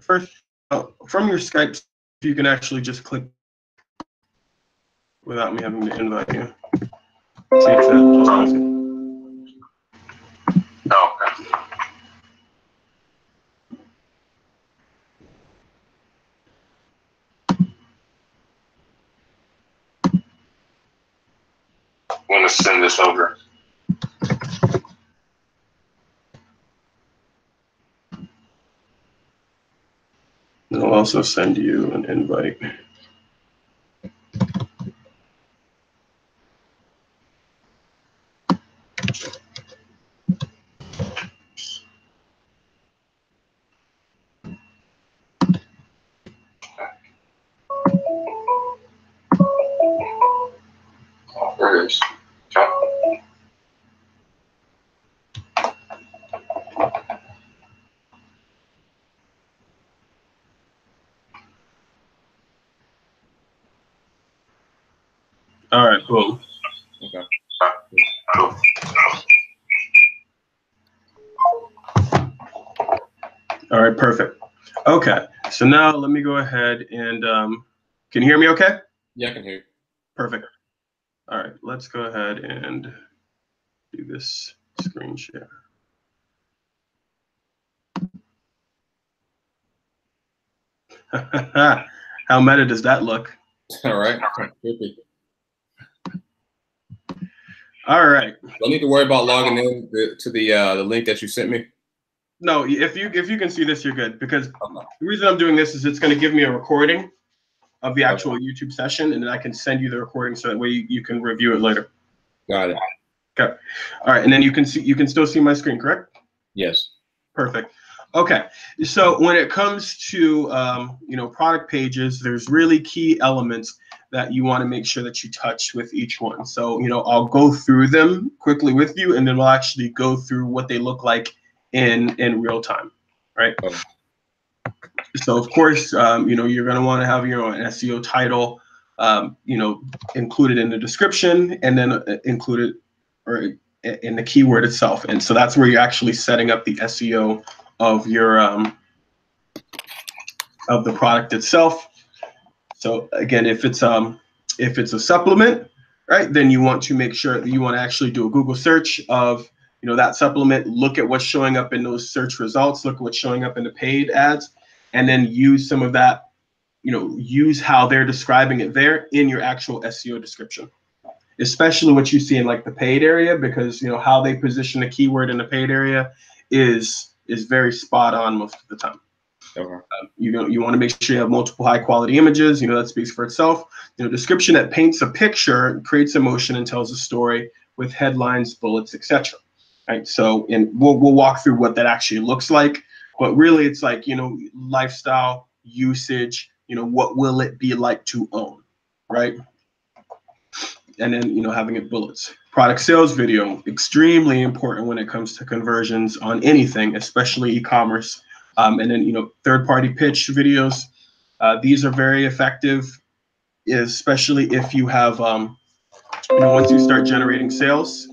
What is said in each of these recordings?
first, from your Skype, you can actually just click without me having to invite you. See if that sounds good. Oh, okay. I'm going to send this over. And I'll also send you an invite. Oh, there it is. Okay. All right, boom. Okay. Cool. All right, perfect. Okay, so now let me go ahead and can you hear me okay? Yeah, I can hear you. Perfect. All right, let's go ahead and do this screen share. How meta does that look? All right. All right. Don't need to worry about logging in to the link that you sent me. No, if you can see this, you're good, because the reason I'm doing this is it's going to give me a recording of the actual YouTube session, and then I can send you the recording so that way you can review it later. Got it. Okay. All right, and then you can still see my screen, correct? Yes. Perfect. Okay, so when it comes to product pages, there's really key elements that you want to make sure that you touch with each one. So I'll go through them quickly with you, and then we'll actually go through what they look like in real time, right? Okay. So of course, you're going to want to have your own SEO title, included in the description, and then included or in the keyword itself. And so that's where you're actually setting up the SEO of your of the product itself. So again, if it's a supplement, right, then you want to make sure that you want to actually do a Google search of that supplement, look at what's showing up in those search results, look at what's showing up in the paid ads, and then use some of that, use how they're describing it there in your actual SEO description, especially what you see in like the paid area, because how they position the keyword in the paid area is very spot on most of the time. Okay. You want to make sure you have multiple high quality images. That speaks for itself. Description that paints a picture, creates emotion, and tells a story with headlines, bullets, etc. Right. So, and we'll walk through what that actually looks like. But really, it's like lifestyle, usage. What will it be like to own, right? And then having it bullets. Product sales video, extremely important when it comes to conversions on anything, especially e-commerce. And then third-party pitch videos. These are very effective, especially if you have once you start generating sales,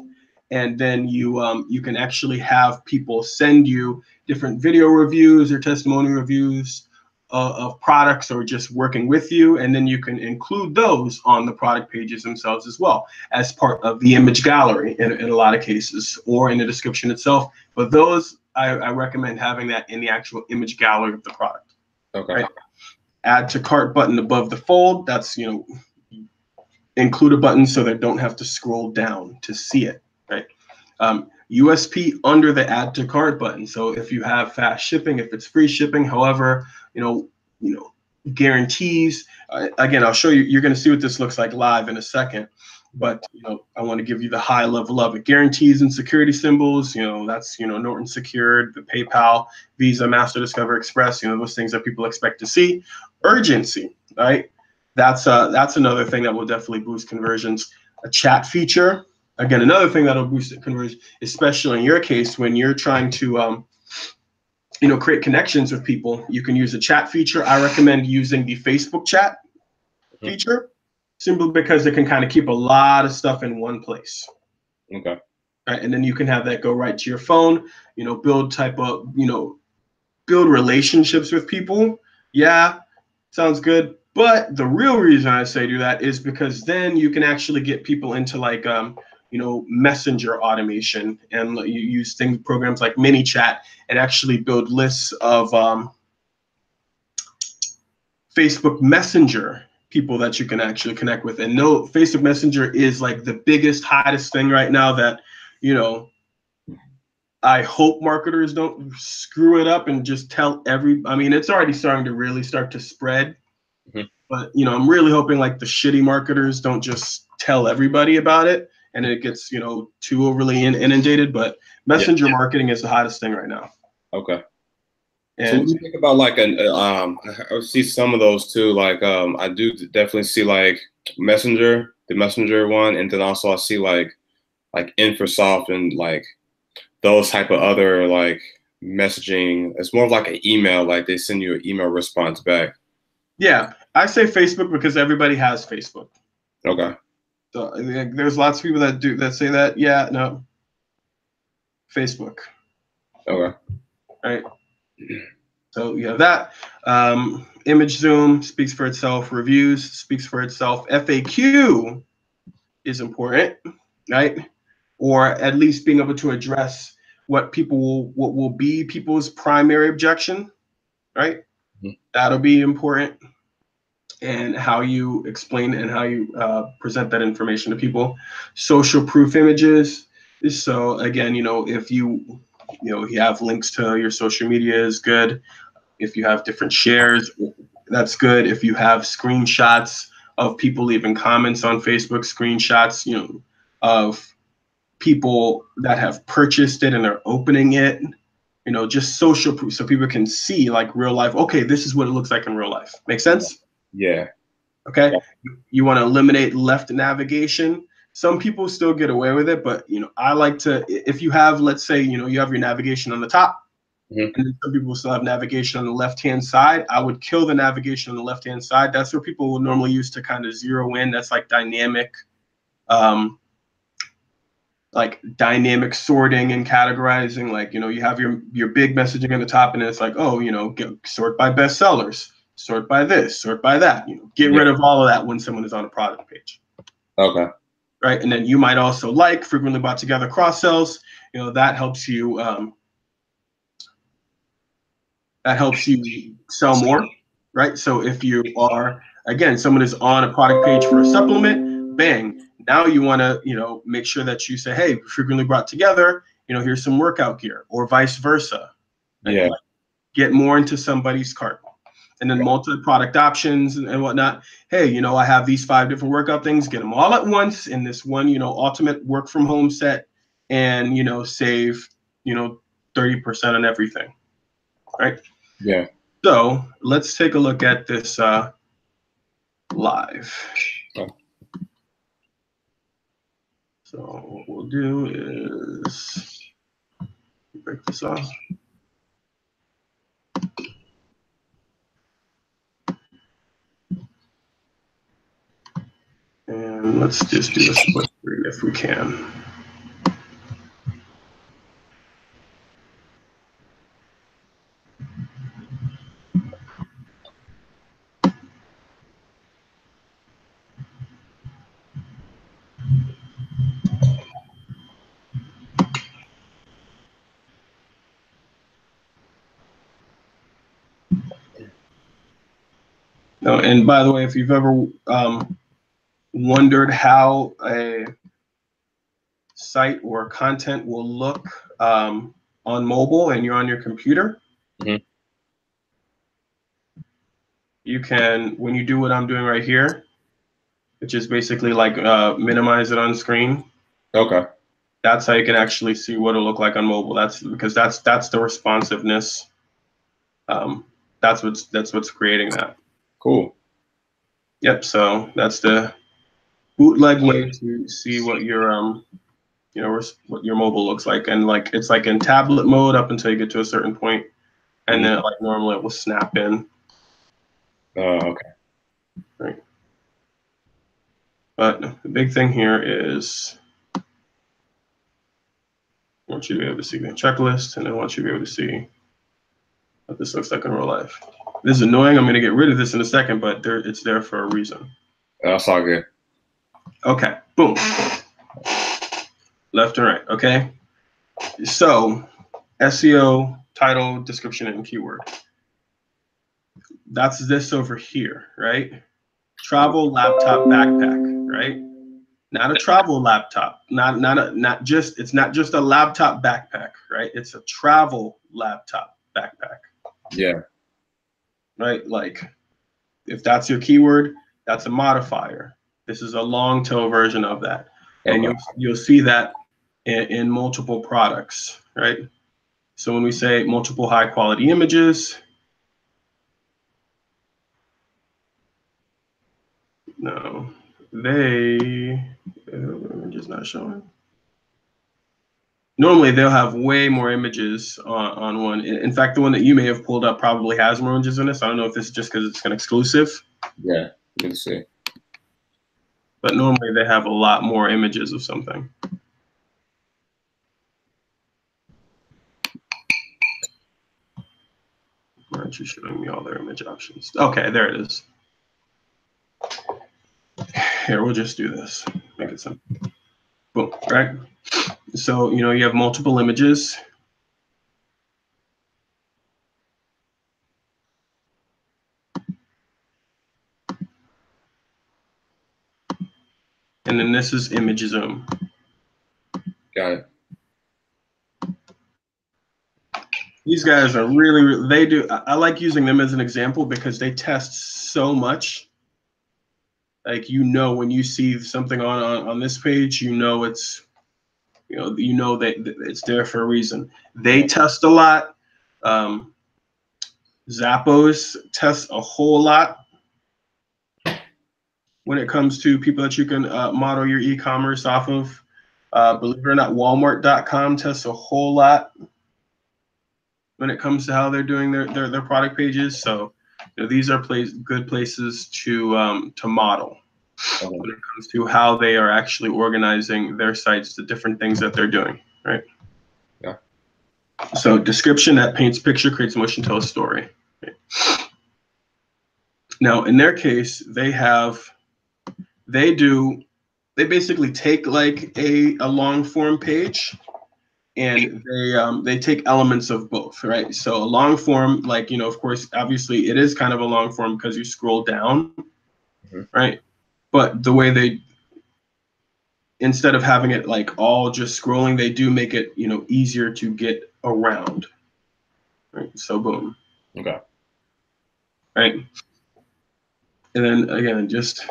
and then you can actually have people send you different video reviews or testimonial reviews of products, or just working with you, and then you can include those on the product pages themselves as well as part of the image gallery in a lot of cases, or in the description itself. But those, I recommend having that in the actual image gallery of the product. Okay. Right? Add to cart button above the fold. That's include a button so they don't have to scroll down to see it. Right. USP under the add to cart button. So if you have fast shipping, if it's free shipping, however, guarantees. Again, I'll show you. You're going to see what this looks like live in a second. But I want to give you the high level of it. Guarantees and security symbols. That's Norton Secured, the PayPal, Visa, Master, Discover, Express. Those things that people expect to see. Urgency, right? That's another thing that will definitely boost conversions. A chat feature. Again, another thing that'll boost conversion, especially in your case when you're trying to create connections with people. You can use a chat feature. I recommend using the Facebook chat feature, simply because it can kind of keep a lot of stuff in one place. Okay. Right, and then you can have that go right to your phone. Build type of build relationships with people, yeah, sounds good. But the real reason I say do that is because then you can actually get people into like messenger automation, and you use programs like MiniChat and actually build lists of Facebook Messenger people that you can actually connect with. And no, Facebook Messenger is like the biggest, hottest thing right now that, I hope marketers don't screw it up and just tell I mean, it's already starting to really start to spread, but I'm really hoping like the shitty marketers don't just tell everybody about it and it gets, too overly inundated. But messenger marketing is the hottest thing right now. Okay. And so what do you think about like I see some of those too. Like I do definitely see like the messenger one, and then also I see like Infosoft and like those type of other like messaging. It's more of like an email, like they send you an email response back. Yeah, I say Facebook because everybody has Facebook. Okay. So there's lots of people that say that. Yeah, no. Facebook. Okay. Right. So you have that. Image zoom speaks for itself. Reviews speaks for itself. FAQ is important, right? Or at least being able to address what will be people's primary objection, right? That'll be important. And how you explain and how you present that information to people. Social proof images. So again, if you have links to your social media is good. If you have different shares, that's good. If you have screenshots of people leaving comments on Facebook, screenshots, of people that have purchased it and are opening it, just social proof so people can see like real life. Okay, this is what it looks like in real life. Make sense? Yeah. Okay. You want to eliminate left navigation. Some people still get away with it, but I like to, if you have, let's say, you have your navigation on the top, and then some people still have navigation on the left-hand side. I would kill the navigation on the left-hand side. That's where people will normally use to kind of zero in. That's like dynamic sorting and categorizing. Like, you have your big messaging on the top, and it's like, oh, sort by bestsellers, sort by this, sort by that. Get rid of all of that when someone is on a product page. Okay. Right. And then you might also like frequently bought together cross sells. That helps you sell more. Right. So if you are, again, someone is on a product page for a supplement, bang. Now you want to, make sure that you say, hey, frequently brought together, here's some workout gear, or vice versa. Right? Yeah. Get more into somebody's cart. And then multi-product options and whatnot. Hey, I have these 5 different workout things. Get them all at once in this one, ultimate work from home set, and save 30% on everything. Right. Yeah. So let's take a look at this live. Okay. So what we'll do is break this off. And let's just do a split screen if we can. No, and by the way, if you've ever wondered how a site or content will look on mobile and you're on your computer, you can, when you do what I'm doing right here, which is basically like minimize it on screen. Okay. That's how you can actually see what it'll look like on mobile. That's because that's the responsiveness. That's what's creating that. Cool. Yep. So that's the bootleg way to see what your what your mobile looks like, and like it's like in tablet mode up until you get to a certain point, and then like normally it will snap in. Okay. Right. But the big thing here is I want you to be able to see the checklist, and I want you to be able to see a what this looks like in real life. This is annoying. I'm going to get rid of this in a second, but it's there for a reason. That's all good. Okay, boom. Left and right, okay? So, SEO, title, description, and keyword. That's this over here, right? Travel laptop backpack, right? Not a travel laptop, it's not just a laptop backpack, right? It's a travel laptop backpack. Yeah. Right? Like, if that's your keyword, that's a modifier. This is a long tail version of that. And Okay. you'll see that in multiple products, right? So when we say multiple high quality images, no, image is not showing. Normally they'll have way more images on one. In fact, the one that you may have pulled up probably has more images in this. I don't know if this is just because it's an exclusive. Yeah, you can see. But normally they have a lot more images of something. Why aren't you showing me all their image options? Okay, there it is. Here, we'll just do this. Make it simple. Boom, right? So, you have multiple images. And then this is image zoom. Got it. These guys are really, they do, I like using them as an example because they test so much. Like, when you see something on this page, it's, that it's there for a reason. They test a lot. Zappos tests a whole lot when it comes to people that you can model your e-commerce off of. Believe it or not, Walmart.com tests a whole lot when it comes to how they're doing their product pages. So these are good places to model when it comes to how they are actually organizing their sites, the different things that they're doing, right? Yeah. So description that paints picture, creates motion, tells a story. Right? Now, in their case, they basically take like a long form page, and they take elements of both, right? So a long form, like, of course, obviously it is kind of a long form because you scroll down, right? But the way instead of having it like all just scrolling, they do make it, easier to get around, right? So boom. Okay. Right. And then again, just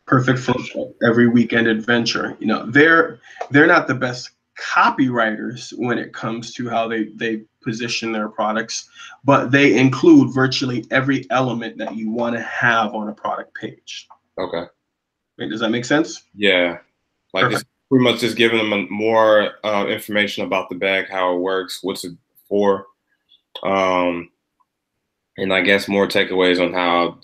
perfect for every weekend adventure. They're not the best copywriters when it comes to how they position their products, but they include virtually every element that you want to have on a product page. Okay. Wait, does that make sense? Yeah. Like it's pretty much just giving them more information about the bag, how it works, what's it for, and I guess more takeaways on how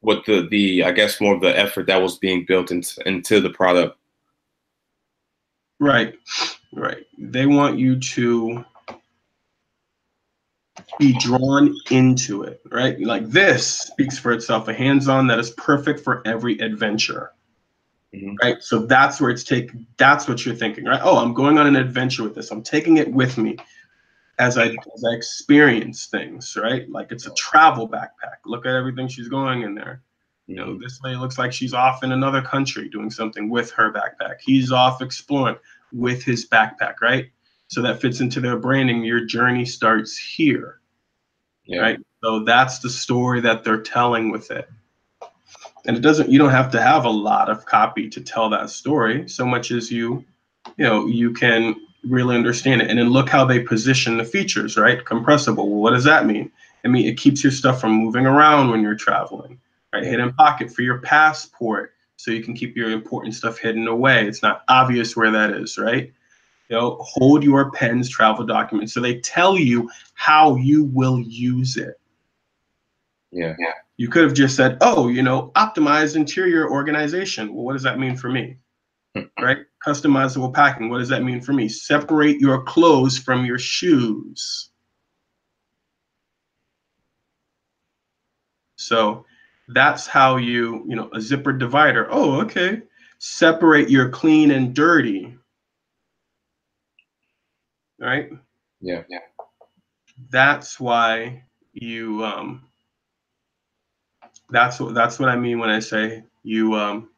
I guess more of the effort that was being built into the product. Right. They want you to be drawn into it, right? Like, this speaks for itself, a hands-on that is perfect for every adventure. Right? So that's where that's what you're thinking, right? Oh, I'm going on an adventure with this. I'm taking it with me as I experience things, right? Like, it's a travel backpack. Look at everything she's going in there. This lady looks like she's off in another country doing something with her backpack. He's off exploring with his backpack, right? So that fits into their branding. Your journey starts here, right? So that's the story that they're telling with it. And you don't have to have a lot of copy to tell that story, so much as you can really understand it. And then look how they position the features, right? Compressible. Well, what does that mean? I mean, it keeps your stuff from moving around when you're traveling, right? Hidden pocket for your passport, so you can keep your important stuff hidden away. It's not obvious where that is, right? Hold your pen's travel documents. So they tell you how you will use it. Yeah. You could have just said, oh, optimize interior organization. Well, what does that mean for me? Right? Customizable packing. What does that mean for me? Separate your clothes from your shoes. So that's how a zipper divider. Oh, okay. Separate your clean and dirty. Right? Yeah. That's why you that's what I mean when I say you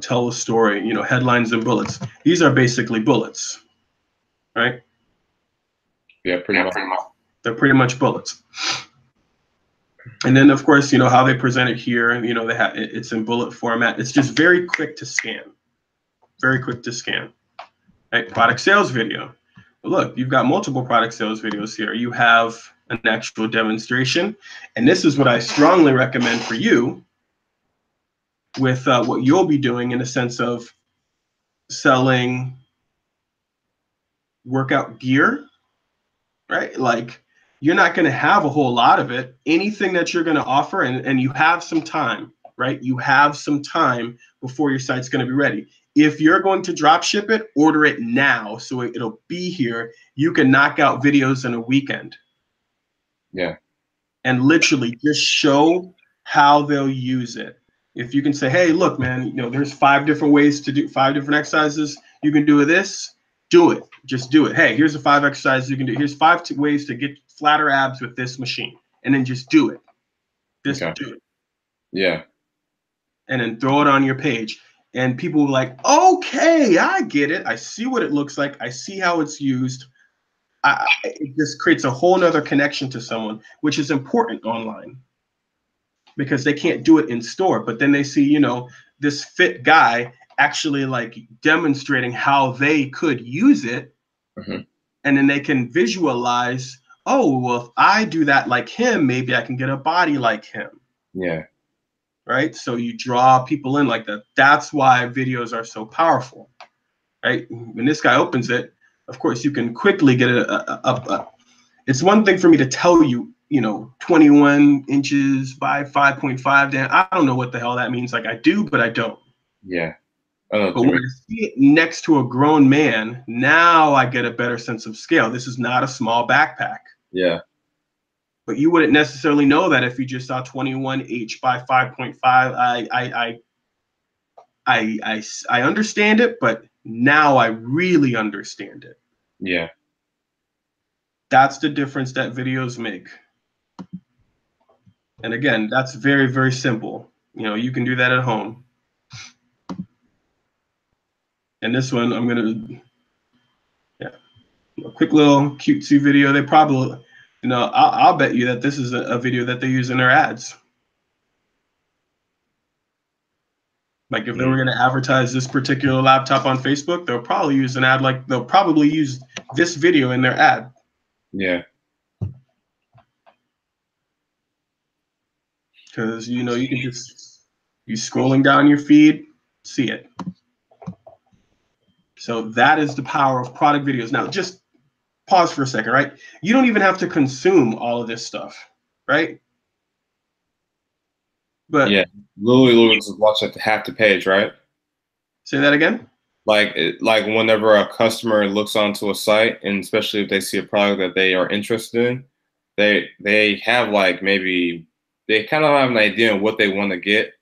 tell a story, headlines and bullets. These are basically bullets, right? Yeah, pretty much. They're pretty much bullets. And then of course, how they present it here, they have it's in bullet format. It's just very quick to scan. Very quick to scan. Right? Product sales video. Look, you've got multiple product sales videos here. You have an actual demonstration, and this is what I strongly recommend for you with what you'll be doing in a sense of selling workout gear, right? Like you're not going to have a whole lot of it. Anything that you're going to offer, and you have some time, right? You have some time before your site's going to be ready. If you're going to drop ship it, order it now so it'll be here. You can knock out videos in a weekend. Yeah. And literally just show how they'll use it. If you can say, hey, look, man, there's 5 different ways to do 5 different exercises. You can do this, do it. Just do it. Hey, here's the 5 exercises you can do. Here's 5 ways to get flatter abs with this machine. And then just do it. Just do it. Yeah. And then throw it on your page. And people will be like, okay, I get it. I see what it looks like. I see how it's used. It just creates a whole nother connection to someone, which is important online because they can't do it in store. But then they see, this fit guy actually like demonstrating how they could use it. Mm-hmm. And then they can visualize, oh, well, if I do that like him, maybe I can get a body like him. Yeah. Right. So you draw people in like that. That's why videos are so powerful. Right. When this guy opens it, of course, you can quickly get it up. It's one thing for me to tell you, 21 inches by 5.5. Dan, I don't know what the hell that means. Like I do, but I don't. Yeah. But when I see it next to a grown man, now I get a better sense of scale. This is not a small backpack. Yeah. But you wouldn't necessarily know that if you just saw 21H by 5.5. I understand it, but now I really understand it. Yeah. That's the difference that videos make. And again, that's very, very simple. You can do that at home. And this one, I'm gonna, a quick little cutesy video. They probably, I'll bet you that this is a video that they use in their ads. Like if they were gonna advertise this particular laptop on Facebook, they'll probably use an ad like they'll probably use this video in their ad. Yeah. Because you can just scrolling down your feed, see it. So that is the power of product videos. Now just pause for a second, right? You don't even have to consume all of this stuff, right? But yeah, literally just watch like half the page, right? Say that again. Like whenever a customer looks onto a site, and especially if they see a product that they are interested in, they have like maybe they kind of have an idea of what they want to get.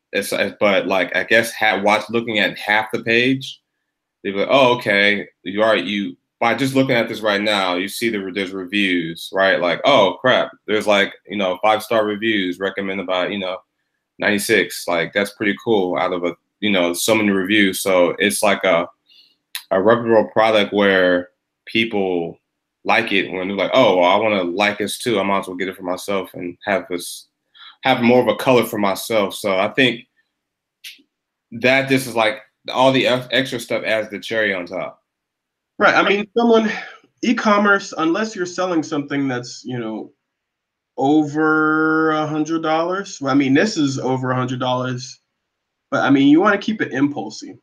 But like I guess looking at half the page, they're like, oh, okay, you by just looking at this right now, you see there's reviews, right? Like, oh crap, there's like 5-star reviews recommended by 96. Like that's pretty cool out of so many reviews. So it's like a reputable product where people like it when they're like, oh, well, I want to like this too. I might as well get it for myself and have more of a color for myself. So I think that this is like all the extra stuff adds the cherry on top. Right. I mean, e-commerce, unless you're selling something that's, over $100. Well, I mean, this is over $100, but I mean, you want to keep it impulsy.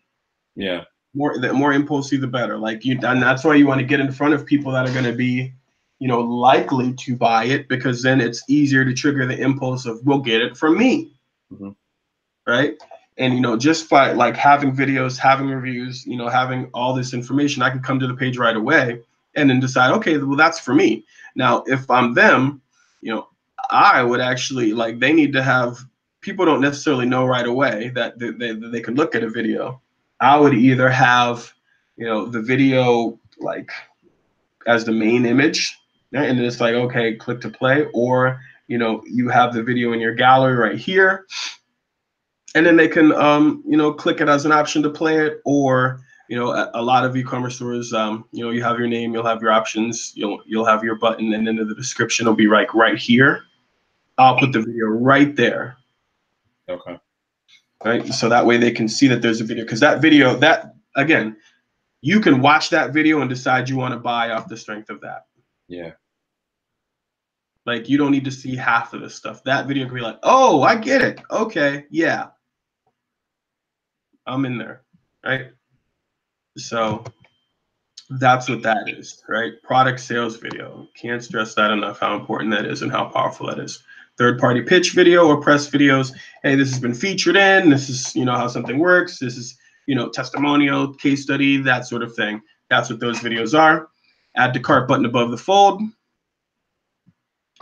Yeah. The more impulsy, the better. Like and that's why you want to get in front of people that are going to be, likely to buy it, because then it's easier to trigger the impulse of, we'll get it from me. Mm-hmm. Right. And, just by like having videos, having reviews, having all this information, I can come to the page right away and then decide, okay, well, that's for me. Now, if I'm them, I would actually, like, they need to have, people don't necessarily know right away that they can look at a video. I would either have, the video like as the main image, right? And then it's like, okay, click to play, or, you have the video in your gallery right here, and then they can, click it as an option to play it, or, a lot of e-commerce stores, you have your name, you'll have your options, you'll have your button, and then the description will be like right here. I'll put the video right there. Okay. Right. So that way they can see that there's a video, because that video, that again, you can watch that video and decide you want to buy off the strength of that. Yeah. Like, you don't need to see half of this stuff. That video can be like, oh, I get it. Okay, yeah, I'm in there. Right. So that's what that is, right? Product sales video. Can't stress that enough, how important that is and how powerful that is. Third-party pitch video or press videos. Hey, this has been featured in. This is, how something works. This is, testimonial, case study, that sort of thing. That's what those videos are. Add to cart button above the fold.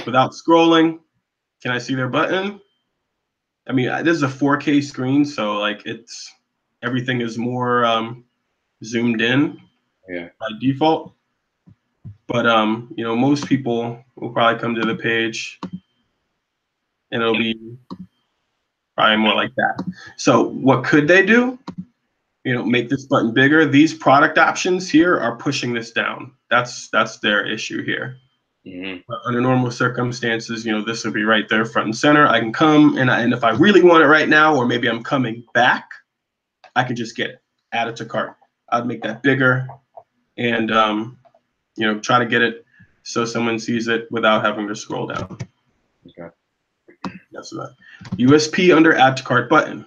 Without scrolling. Can I see their button? I mean, this is a 4K screen, so like everything is more zoomed in. Yeah. By default. But most people will probably come to the page and it'll be probably more like that. So what could they do? Make this button bigger. These product options here are pushing this down. That's their issue here. Mm-hmm. But under normal circumstances, this would be right there front and center. I can come and if I really want it right now, or maybe I'm coming back, I can just get it, add it to cart. I'd make that bigger and try to get it so someone sees it without having to scroll down. Okay. That's that. USP under add to cart button.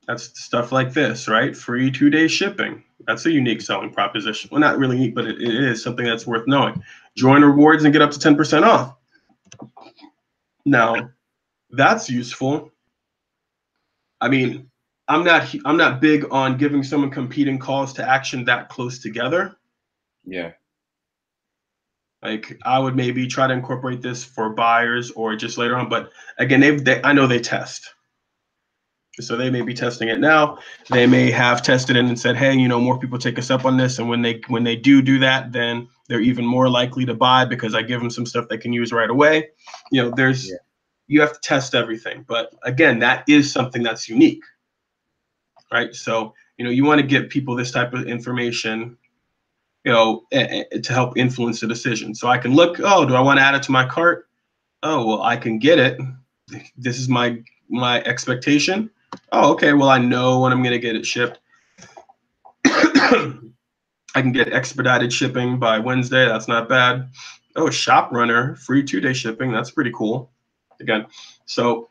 That's stuff like this, right? Free 2-day shipping. That's a unique selling proposition. Well, not really unique, but it is something that's worth knowing. Join rewards and get up to 10% off. Now, that's useful. I mean, I'm not big on giving someone competing calls to action that close together. Yeah. Like, I would maybe try to incorporate this for buyers or just later on. But again, I know they test. So they may be testing it now. They may have tested it and said, hey, more people take us up on this. And when they do that, then they're even more likely to buy because I give them some stuff they can use right away. You have to test everything. But again, that is something that's unique. Right. So, you want to give people this type of information, to help influence the decision. So I can look, oh, do I want to add it to my cart? Oh, well, I can get it. This is my expectation. Oh, okay, well, I know when I'm going to get it shipped. I can get expedited shipping by Wednesday. That's not bad. Oh, Shop Runner, free 2-day shipping. That's pretty cool. Again, so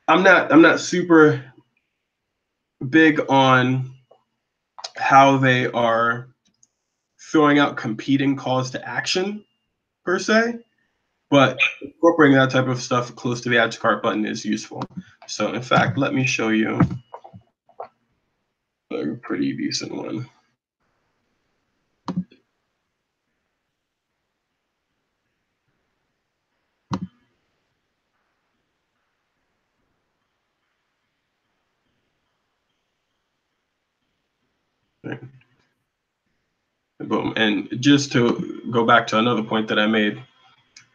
I'm not super big on how they are throwing out competing calls to action per se, but incorporating that type of stuff close to the add to cart button is useful. So in fact, let me show you a pretty decent one. Right. Boom. And just to go back to another point that I made,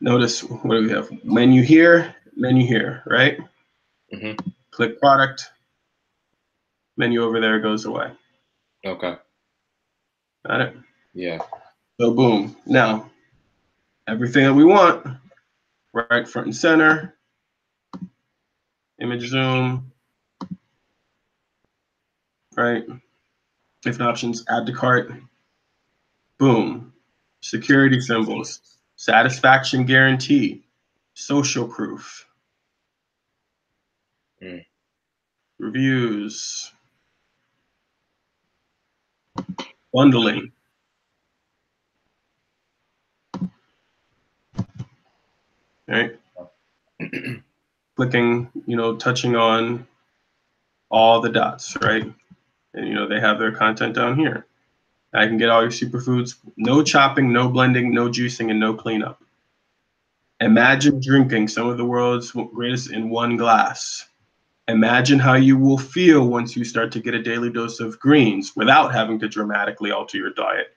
notice what do we have? Menu here, right? Mm-hmm. Click product, menu over there goes away. Okay. Got it? Yeah. So boom. Now, everything that we want, right front and center, image zoom, right? Different options, add to cart, boom. Security symbols, satisfaction guarantee, social proof, reviews, bundling. Right? Clicking, touching on all the dots, right? And they have their content down here. I can get all your superfoods, no chopping, no blending, no juicing, and no cleanup. Imagine drinking some of the world's greatest in one glass. Imagine how you will feel once you start to get a daily dose of greens without having to dramatically alter your diet.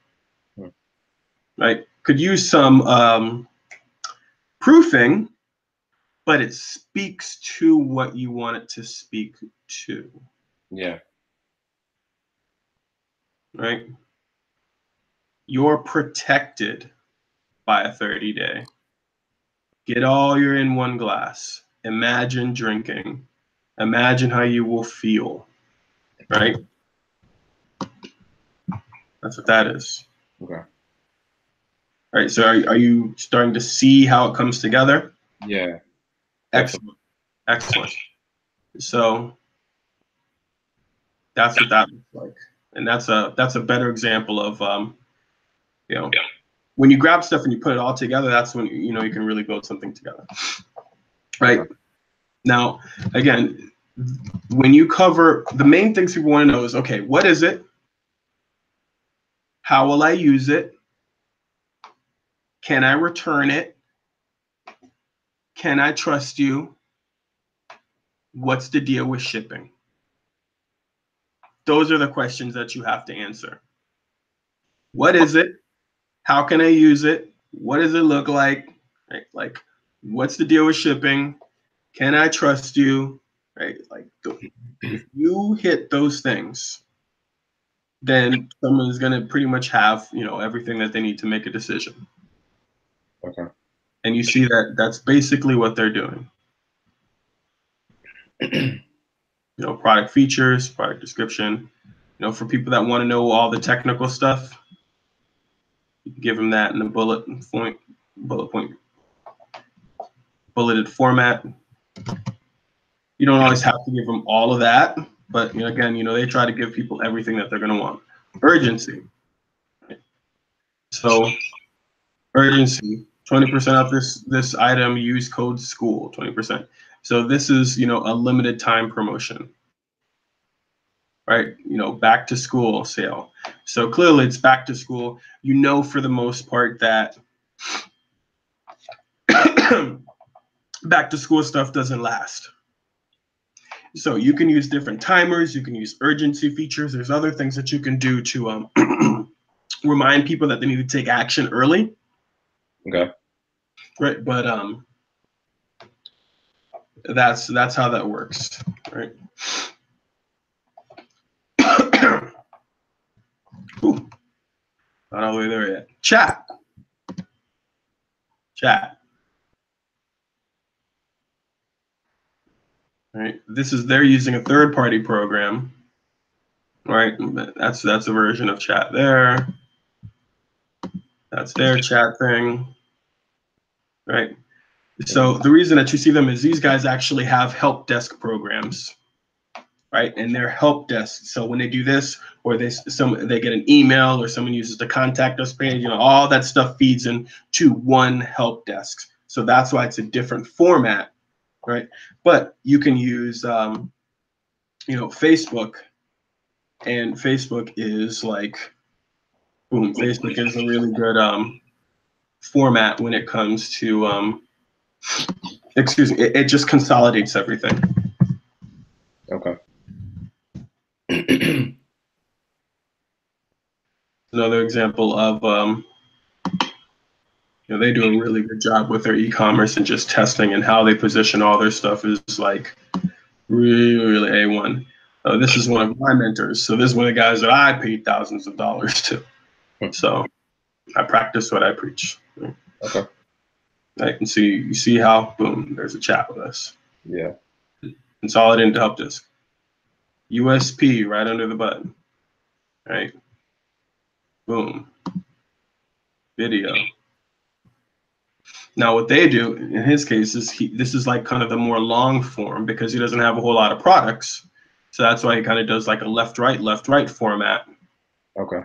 Right? Could use some proofing, but it speaks to what you want it to speak to. Yeah. Right? You're protected by a 30-day. Get all your in one glass. Imagine drinking. Imagine how you will feel. Right? That's what that is. Okay. All right. So are you starting to see how it comes together? Yeah. Excellent. Excellent. So that's what that looks like. And that's a better example of you know, when you grab stuff and you put it all together, that's when you know you can really build something together. Right? Okay. Now, again, when you cover the main things people want to know is, okay, what is it? How will I use it? Can I return it? Can I trust you? What's the deal with shipping? Those are the questions that you have to answer. What is it? How can I use it? What does it look like? Right? Like, what's the deal with shipping? Can I trust you? Right? Like, if you hit those things, then someone is going to pretty much have, you know, everything that they need to make a decision. Okay. And you see that that's basically what they're doing. You know, product features, product description. You know, for people that want to know all the technical stuff, you can give them that in a bulleted format. You don't always have to give them all of that, but you know, again, you know, they try to give people everything that they're going to want. Urgency. So urgency, 20% off this item, use code SCHOOL, 20%. So this is, you know, a limited time promotion. Right? You know, back to school sale. So clearly it's back to school. You know, for the most part that back to school stuff doesn't last. So you can use different timers. You can use urgency features. There's other things that you can do to remind people that they need to take action early. Okay. Right. But that's how that works. Right. Ooh, not all the way there yet. Chat. Right. This is they're using a third-party program. Right. That's a version of chat there. That's their chat thing. Right. So the reason that you see them is these guys actually have help desk programs. Right, and they're help desk. So when they do this, or they get an email, or someone uses the contact us page, you know, all that stuff feeds into one help desk. So that's why it's a different format, right? But you can use, you know, Facebook, and Facebook is like, boom, Facebook is a really good format when it comes to, excuse me, it just consolidates everything. Okay. Another example of, you know, they do a really good job with their e-commerce and just testing, and how they position all their stuff is like really A1. This is one of my mentors. So this is one of the guys that I paid thousands of dollars to. So I practice what I preach. Okay. I can see, you see how, boom, there's a chat with us. Yeah. Consolidate into help desk. USP right under the button. Right? Boom. Video. Now what they do in his case is this is like kind of the more long form, because he doesn't have a whole lot of products. So that's why he kind of does like a left right format. Okay.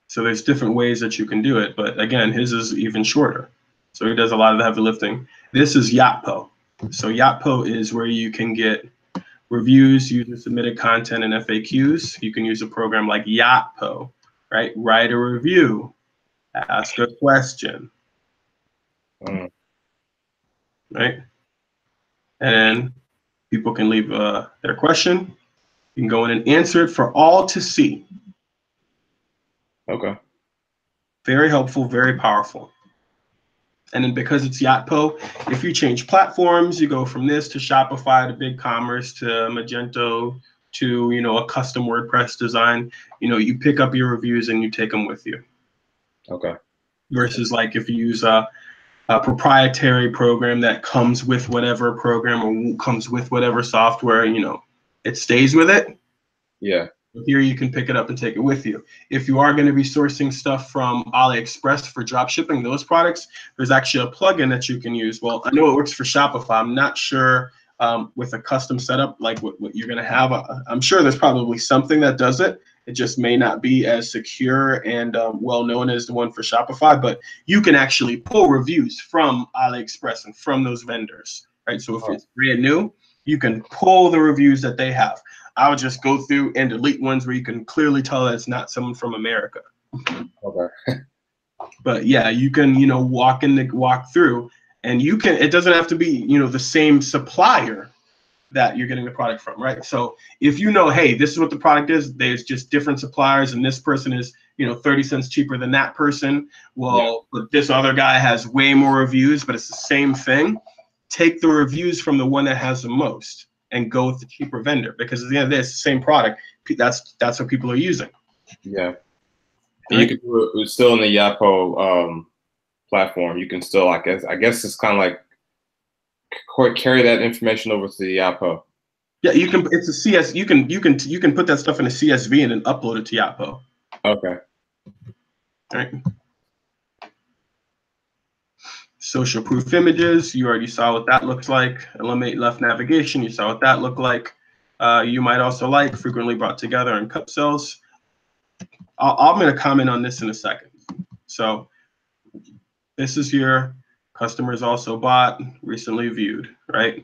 So there's different ways that you can do it, but again, his is even shorter. So he does a lot of the heavy lifting. This is Yotpo. So Yotpo is where you can get reviews, user submitted content, and FAQs. You can use a program like Yotpo, right? Write a review, ask a question, right? And people can leave their question. You can go in and answer it for all to see. Okay. Very helpful, very powerful. And then because it's Yotpo, if you change platforms, you go from this to Shopify to BigCommerce to Magento to, you know, a custom WordPress design, you know, you pick up your reviews and you take them with you. Okay. Versus like if you use a proprietary program that comes with whatever program or comes with whatever software, you know, it stays with it. Yeah. Here you can pick it up and take it with you. If you are going to be sourcing stuff from AliExpress for drop shipping those products, there's actually a plugin that you can use. Well, I know it works for Shopify. I'm not sure with a custom setup like what you're going to have. I'm sure there's probably something that does it. It just may not be as secure and well known as the one for Shopify, but you can actually pull reviews from AliExpress and from those vendors, right? So if it's brand new, you can pull the reviews that they have. I would just go through and delete ones where you can clearly tell that it's not someone from America. Okay. But yeah, you can, you know, walk through, and you can. It doesn't have to be, you know, the same supplier that you're getting the product from, right? So if you know, hey, this is what the product is, there's just different suppliers, and this person is, you know, 30 cents cheaper than that person. Well, but this other guy has way more reviews, but it's the same thing. Take the reviews from the one that has the most and go with the cheaper vendor, because at the end of this, same product, that's what people are using. Yeah. And you can do it still in the Yotpo platform. You can still, I guess it's kind of like carry that information over to the Yotpo. Yeah, you can. It's a CS. You can put that stuff in a CSV and then upload it to Yotpo. Okay. All right. Social proof images, you already saw what that looks like. Eliminate left navigation, you saw what that looked like. You might also like frequently brought together in cup cells. I'm going to comment on this in a second. So this is your customers also bought, recently viewed, right?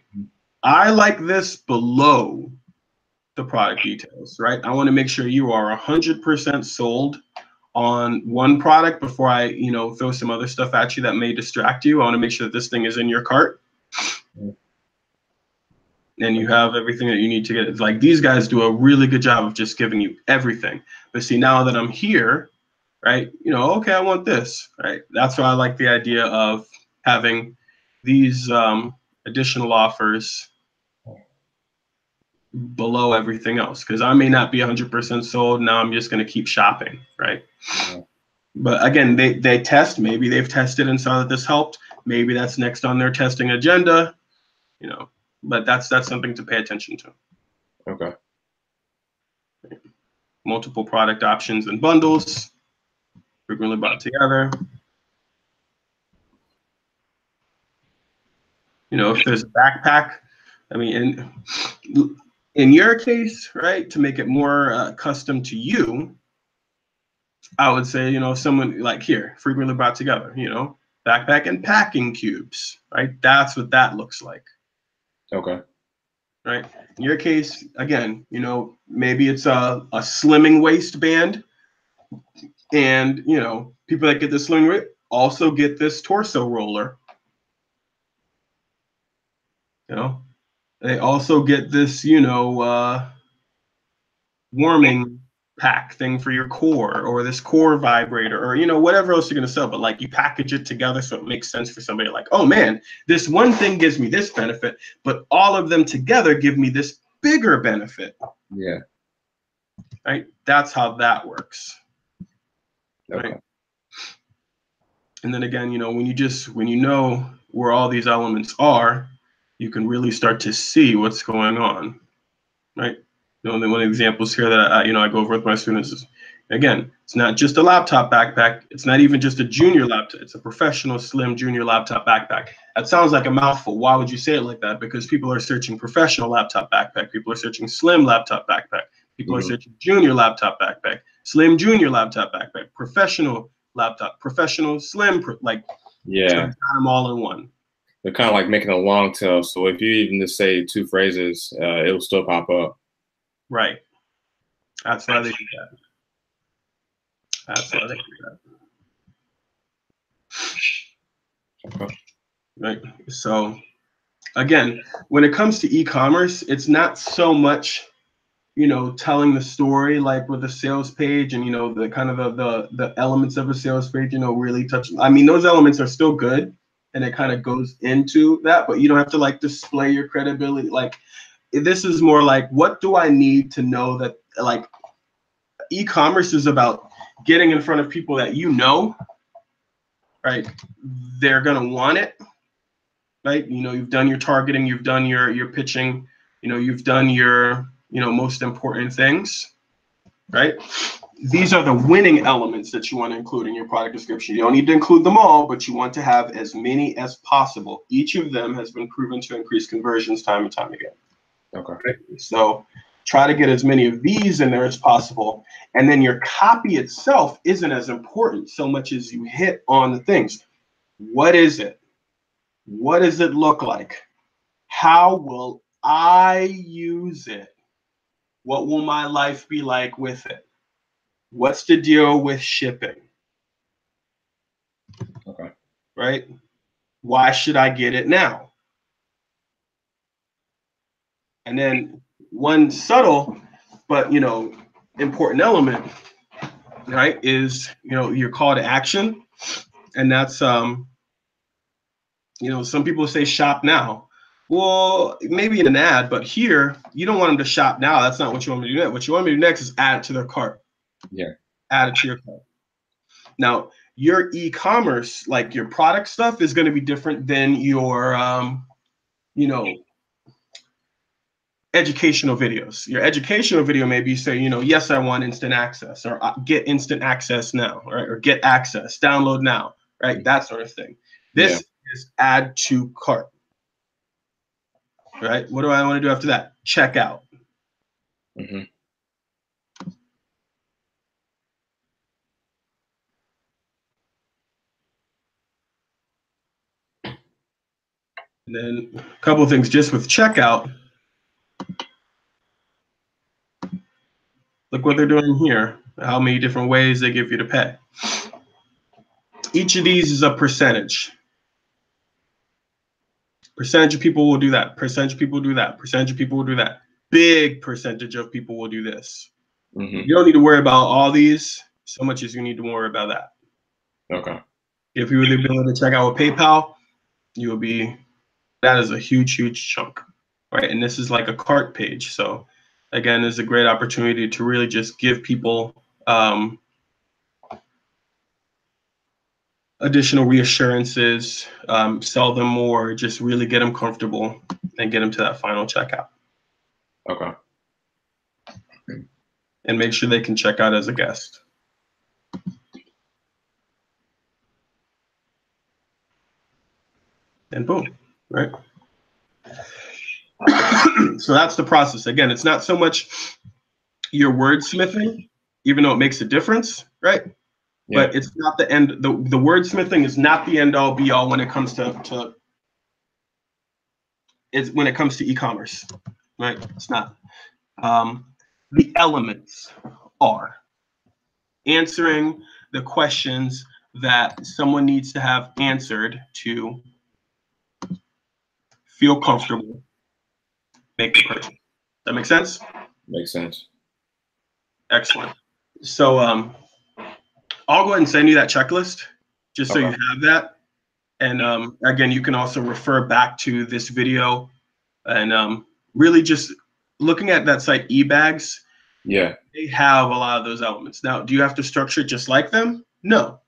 I like this below the product details, right? I want to make sure you are 100% sold on one product before I, you know, throw some other stuff at you that may distract you. I want to make sure that this thing is in your cart and you have everything that you need to get. It's like these guys do a really good job of just giving you everything. But see, now that I'm here, right, you know, okay, I want this, right? That's why I like the idea of having these additional offers below everything else, because I may not be 100% sold. Now I'm just going to keep shopping, right? Yeah. But again, they test. Maybe they've tested and saw that this helped. Maybe that's next on their testing agenda, you know. But that's something to pay attention to. Okay. Multiple product options and bundles, frequently bought together. You know, if there's a backpack, I mean, in your case, right, to make it more custom to you, I would say, you know, someone like here, frequently brought together, you know, backpack and packing cubes, right? That's what that looks like. Okay. Right. In your case, again, you know, maybe it's a slimming waistband, and you know, people that get the slimming waist also get this torso roller. You know, they also get this, you know, warming pack thing for your core, or this core vibrator, or you know, whatever else you're gonna sell. But like you package it together so it makes sense for somebody. Like, oh man, this one thing gives me this benefit, but all of them together give me this bigger benefit. Yeah. Right. That's how that works. Okay. Right. And then again, you know, when you know where all these elements are, you can really start to see what's going on, right? You know, one of the examples here that I go over with my students is, again, it's not just a laptop backpack. It's not even just a junior laptop. It's a professional, slim junior laptop backpack. That sounds like a mouthful. Why would you say it like that? Because people are searching professional laptop backpack. People are searching slim laptop backpack. People are searching junior laptop backpack, slim junior laptop backpack, professional laptop, professional, slim, like, Yeah. so got them all in one. They're kind of like making a long tail. So if you even just say two phrases, it will still pop up. Right. That's why they do that. That's why they do that. Okay. right? So again, when it comes to e-commerce, it's not so much, telling the story like with a sales page and the kind of the elements of a sales page, really touch. I mean, those elements are still good, and it kind of goes into that, but you don't have to like display your credibility. Like this is more like, what do I need to know that like e-commerce is about getting in front of people that right? They're gonna want it, right? You've done your targeting, you've done your pitching, you've done your most important things, right? These are the winning elements that you want to include in your product description. You don't need to include them all, but you want to have as many as possible. Each of them has been proven to increase conversions time and time again. Okay. Right? So try to get as many of these in there as possible. And then your copy itself isn't as important so much as you hit on the things. What is it? What does it look like? How will I use it? What will my life be like with it? What's the deal with shipping? Okay. Right? Why should I get it now? And then one subtle but important element, right, is your call to action. And that's some people say shop now. Well, maybe in an ad, but here you don't want them to shop now. That's not what you want me to do next. What you want me to do next is add it to their cart. Yeah. Add it to your cart. Now, your e-commerce, like your product stuff, is going to be different than your educational videos. Your educational video maybe say, yes, I want instant access, or get instant access now, right? Or get access, download now, right? That sort of thing. This is add to cart, right? What do I want to do after that? Check out. Mm-hmm. And then a couple of things just with checkout. Look what they're doing here, how many different ways they give you to pay. Each of these is a percentage. Percentage of people will do that. Percentage of people will do that. Percentage of people will do that. Big percentage of people will do this. Mm-hmm. You don't need to worry about all these so much as you need to worry about that. Okay. If you were the ability to check out with PayPal, you will be, that is a huge, huge chunk, right? And this is like a cart page. So again, it's a great opportunity to really just give people additional reassurances, sell them more, just really get them comfortable and get them to that final checkout. Okay. And make sure they can check out as a guest. And boom, right? So that's the process. Again, it's not so much your wordsmithing, even though it makes a difference, right? Yeah. But it's not the end. The wordsmithing is not the end all be all when it comes to when it comes to e-commerce, right? It's not. The elements are answering the questions that someone needs to have answered to feel comfortable, make the purchase. That make sense? Makes sense. Excellent. So I'll go ahead and send you that checklist just so you have that. And again, you can also refer back to this video and really just looking at that site eBags. Yeah. They have a lot of those elements. Now, do you have to structure it just like them? No.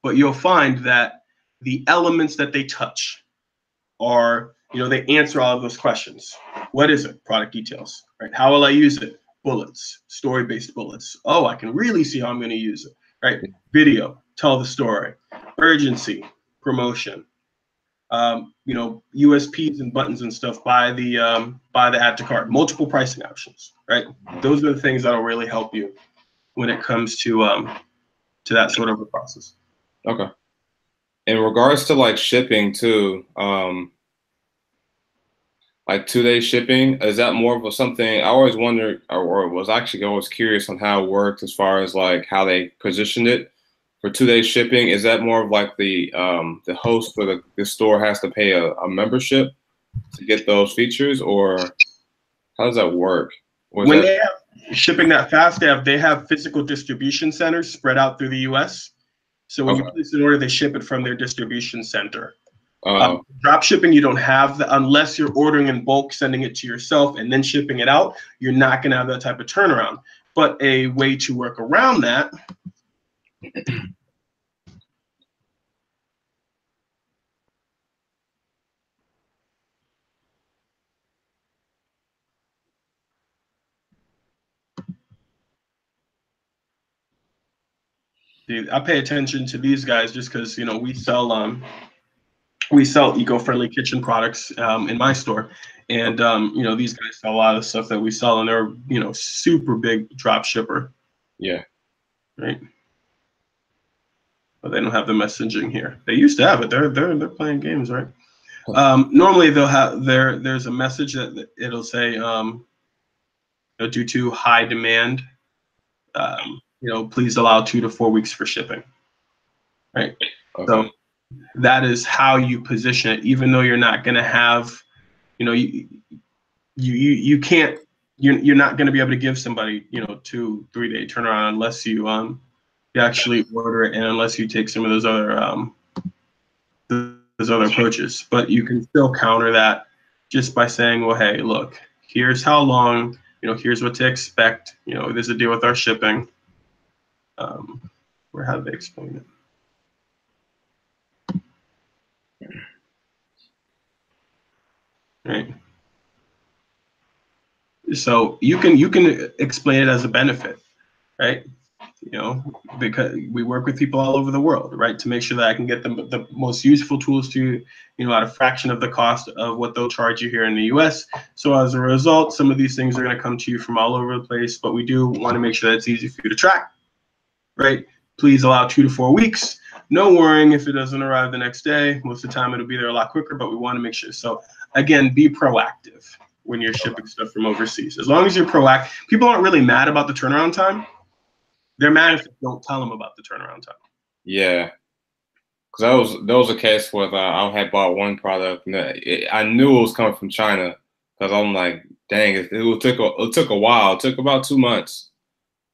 But you'll find that the elements that they touch are, they answer all of those questions. What is it? Product details, right? How will I use it? Bullets, story-based bullets. Oh, I can really see how I'm going to use it, right? Video, tell the story. Urgency, promotion. USPs and buttons and stuff by the add to cart. Multiple pricing options, right? Those are the things that'll really help you when it comes to that sort of a process. Okay. In regards to like shipping too, like 2-day shipping, is that more of something I always wondered, or was actually always curious on how it worked as far as like how they positioned it. for 2 day shipping, is that more of like the host for the store has to pay a membership to get those features, or how does that work? Or is When that they have shipping that fast, they have physical distribution centers spread out through the U.S. So when you okay? place an order, they ship it from their distribution center. Oh, Drop shipping, you don't have that unless you're ordering in bulk, sending it to yourself, and then shipping it out. You're not going to have that type of turnaround. But a way to work around that I pay attention to these guys just because we sell eco-friendly kitchen products in my store, and these guys sell a lot of stuff that we sell, and they're super big drop shipper, yeah. right? But they don't have the messaging here. They used to have it. They're playing games, right? Normally they'll have there's a message that it'll say due to high demand, please allow 2 to 4 weeks for shipping, right? Okay. So that is how you position it, even though you're not going to have, you can't, you're not going to be able to give somebody 2-3 day turnaround unless you actually order it, and unless you take some of those other approaches. But you can still counter that just by saying, well, hey, look, here's how long, here's what to expect, there's a deal with our shipping. How do they explain it? Right. So you can explain it as a benefit, right? Because we work with people all over the world, right? To make sure that I can get them the most useful tools to, at a fraction of the cost of what they'll charge you here in the US. So as a result, some of these things are going to come to you from all over the place, but we do want to make sure that it's easy for you to track, right? Please allow 2 to 4 weeks. No worrying if it doesn't arrive the next day. Most of the time it'll be there a lot quicker, but we want to make sure. So again, be proactive when you're shipping stuff from overseas. As long as you're proactive, people aren't really mad about the turnaround time. They're mad if you don't tell them about the turnaround time. Yeah. Because that was a case with I had bought one product and I knew it was coming from China, because I'm like, dang, it took a while. It took about 2 months.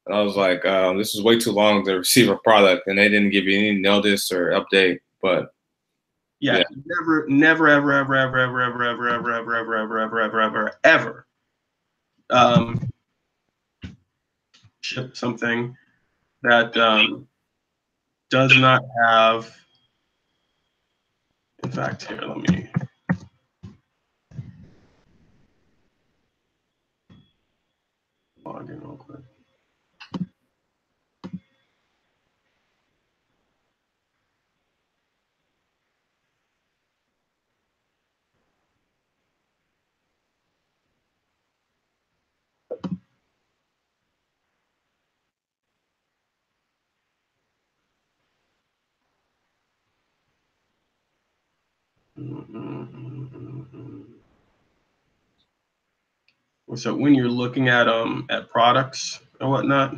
And I was like, this is way too long to receive a product, and they didn't give you any notice or update. But yeah, never, ever, ever, ever, ever, ever, ever, ever, ever, ever, ever, ever, ever, ever, ever ship something that does not have. In fact, here, let me log in real quick. So when you're looking at products and whatnot,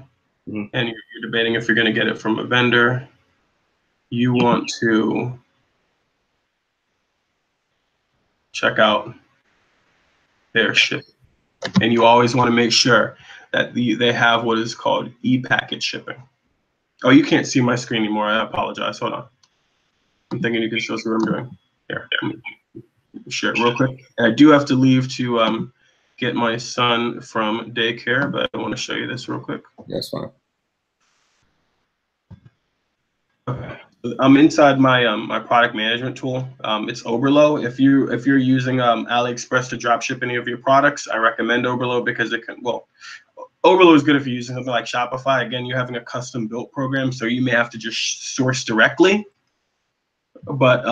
and you're debating if you're going to get it from a vendor, you want to check out their shipping, and you always want to make sure that they have what is called e-packet shipping. Oh, you can't see my screen anymore. I apologize. Hold on. I'm thinking you can still see what I'm doing. Here, let me share it real quick. And I do have to leave to get my son from daycare, but I want to show you this real quick. that's fine. I'm inside my my product management tool. It's Oberlo. If you're using AliExpress to drop ship any of your products, I recommend Oberlo because it can. Well, Oberlo is good if you're using something like Shopify. Again, you're having a custom built program, so you may have to just source directly. But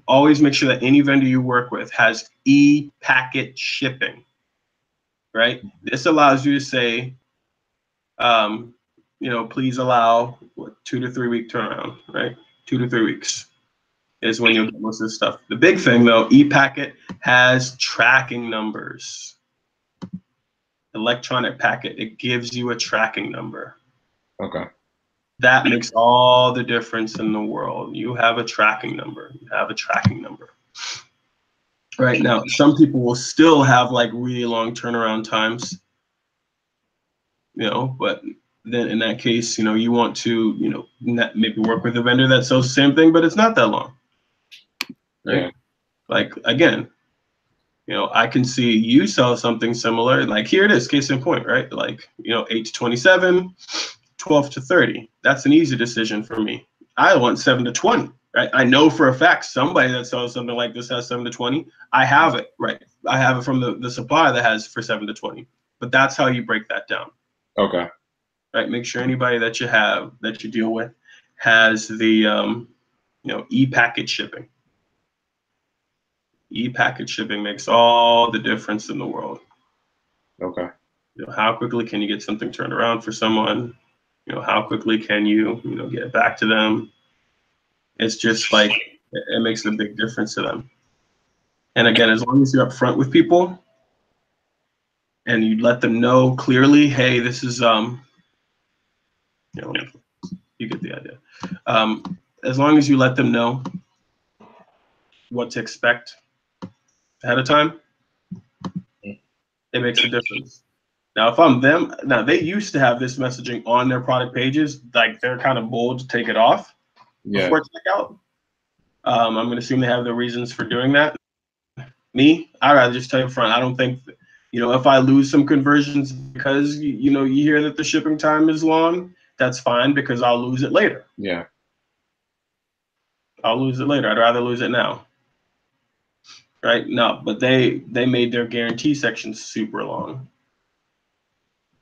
always make sure that any vendor you work with has e-packet shipping, right? This allows you to say, please allow 2 to 3 week turnaround, right? 2 to 3 weeks is when you'll get most of this stuff. The big thing though, e-packet has tracking numbers. Electronic packet, it gives you a tracking number. Okay. That makes all the difference in the world. You have a tracking number. You have a tracking number. Right now, some people will still have like really long turnaround times, but then in that case, you want to, maybe work with a vendor that sells the same thing, but it's not that long. Right? Yeah. Like, again, I can see you sell something similar. Like, here it is, case in point, right? Like, 8 to 27, 12 to 30. That's an easy decision for me. I want 7 to 20, right? I know for a fact somebody that sells something like this has 7 to 20. I have it, right? I have it from the supplier that has for 7 to 20. But that's how you break that down. Okay. Right? Make sure anybody that you deal with has the e-package shipping. E-package shipping makes all the difference in the world. Okay. How quickly can you get something turned around for someone? How quickly can you, get it back to them? It's just like, it makes a big difference to them. And again, as long as you're upfront with people and you let them know clearly, hey, this is, you get the idea. As long as you let them know what to expect ahead of time, it makes a difference. Now, if I'm them, now they used to have this messaging on their product pages, like they're kind of bold to take it off before checkout. I'm going to assume they have their reasons for doing that. Me, I'd rather just tell you up front. I don't think, if I lose some conversions because, you hear that the shipping time is long, that's fine because I'll lose it later. Yeah. I'll lose it later. I'd rather lose it now. Right? No, but they made their guarantee section super long.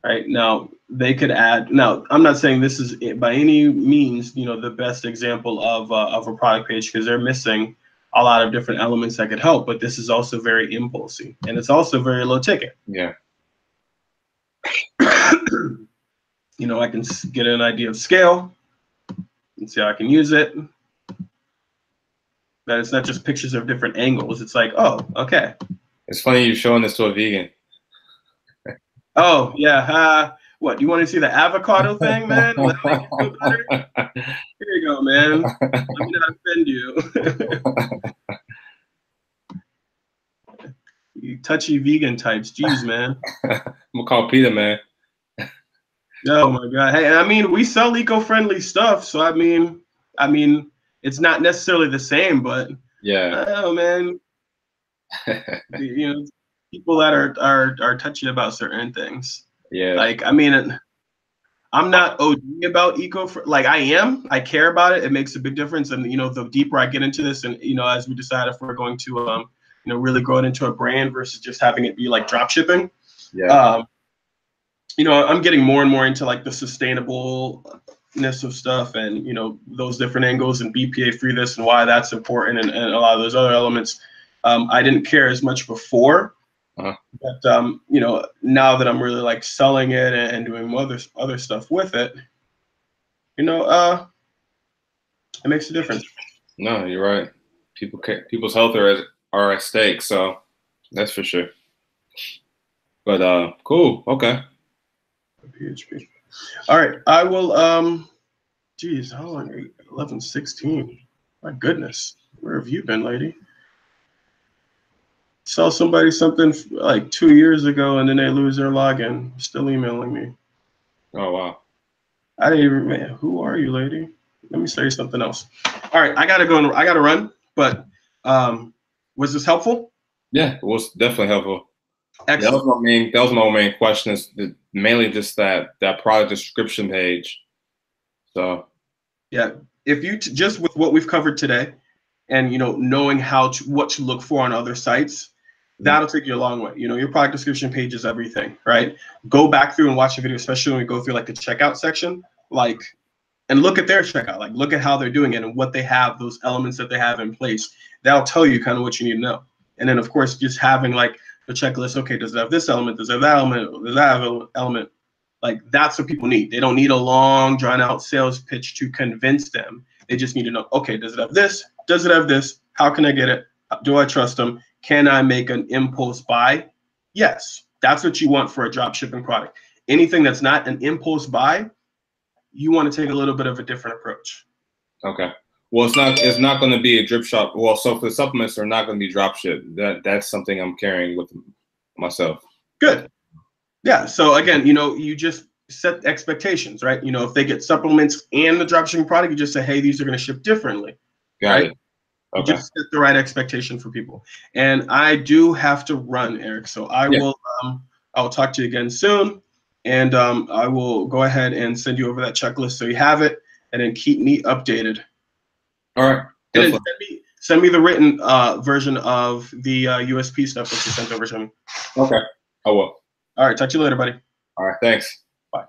Right now, they could add. Now, I'm not saying this is by any means, the best example of a product page because they're missing a lot of different elements that could help. But this is also very impulsive, and it's also very low ticket. Yeah. I can get an idea of scale and see how I can use it. That it's not just pictures of different angles. It's like, oh, okay. It's funny you're showing this to a vegan. Oh, yeah. What, do you want to see the avocado thing, man? Will that make you feel better? Here you go, man. Let me not offend you. You touchy vegan types. Jeez, man. I'm gonna call Peter, man. Oh my God. Hey, I mean, we sell eco-friendly stuff, so I mean, it's not necessarily the same, but yeah. Oh man. People that are touchy about certain things. Yeah. Like, I mean, I'm not OD about like I am. I care about it. It makes a big difference. And the deeper I get into this, and as we decide if we're going to really grow it into a brand versus just having it be like drop shipping. Yeah. I'm getting more and more into like the sustainableness of stuff and those different angles and BPA free this and why that's important and a lot of those other elements. I didn't care as much before. But now that I'm really like selling it and doing other stuff with it, it makes a difference. No, you're right. People's health are at stake, so that's for sure. But cool. Okay. PHP. All right, I will. Geez, how long? 11:16. My goodness, where have you been, lady? Sell somebody something like 2 years ago and then they lose their login. Still emailing me. Oh wow. I didn't even, man, who are you, lady? Let me say something else. All right, I gotta go. I gotta run. But was this helpful? Yeah, it was definitely helpful. Excellent. That was my main question. Is mainly just that product description page. So. Yeah. If you just with what we've covered today, and knowing what to look for on other sites, that'll take you a long way. Your product description page is everything, right? Go back through and watch the video, especially when we go through like the checkout section, and look at their checkout, like look at how they're doing it and what they have, those elements that they have in place. That'll tell you kind of what you need to know. And then of course, just having like the checklist. Okay, does it have this element? Does it have that element? Does that have an element? Like that's what people need. They don't need a long, drawn out sales pitch to convince them. They just need to know, okay, does it have this? Does it have this? How can I get it? Do I trust them? Can I make an impulse buy? Yes, that's what you want for a drop shipping product. Anything that's not an impulse buy, you want to take a little bit of a different approach. Okay. Well, it's not going to be a drip shop. Well, so for the supplements, they're not going to be drop ship. That's something I'm carrying with myself. Good. Yeah. So again, you just set expectations, right? If they get supplements and the dropshipping product, you just say, hey, these are going to ship differently. Got it. You Okay. just set the right expectation for people. And I do have to run, Eric. So I will talk to you again soon. And I will go ahead and send you over that checklist so you have it, and then keep me updated. All right. And then send me the written version of the USP stuff that you sent over to me. Okay. I will. All right. Talk to you later, buddy. All right. Thanks. Bye.